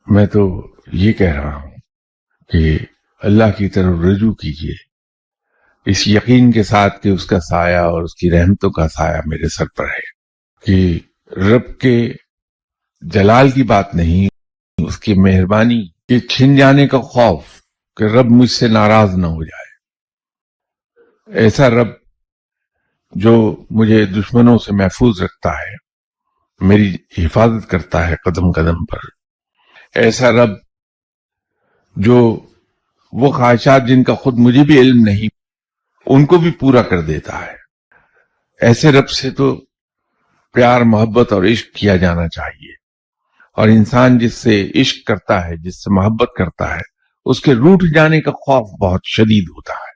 मैं तो ये कह रहा हूं कि अल्लाह की तरफ रुजू कीजिए, इस यकीन के साथ कि उसका साया और उसकी रहमतों का साया मेरे सर पर है, कि रब के जलाल की बात नहीं, उसकी मेहरबानी के छिन जाने का खौफ कि रब मुझसे नाराज न हो जाए। ऐसा रब जो मुझे दुश्मनों से महफूज रखता है, मेरी हिफाजत करता है कदम कदम पर। ऐसा रब जो वो ख्वाहिशात जिनका खुद मुझे भी इल्म नहीं, उनको भी पूरा कर देता है। ऐसे रब से तो प्यार, मोहब्बत और इश्क किया जाना चाहिए। और इंसान जिससे इश्क करता है, जिससे मोहब्बत करता है, उसके रूठ जाने का खौफ बहुत शदीद होता है।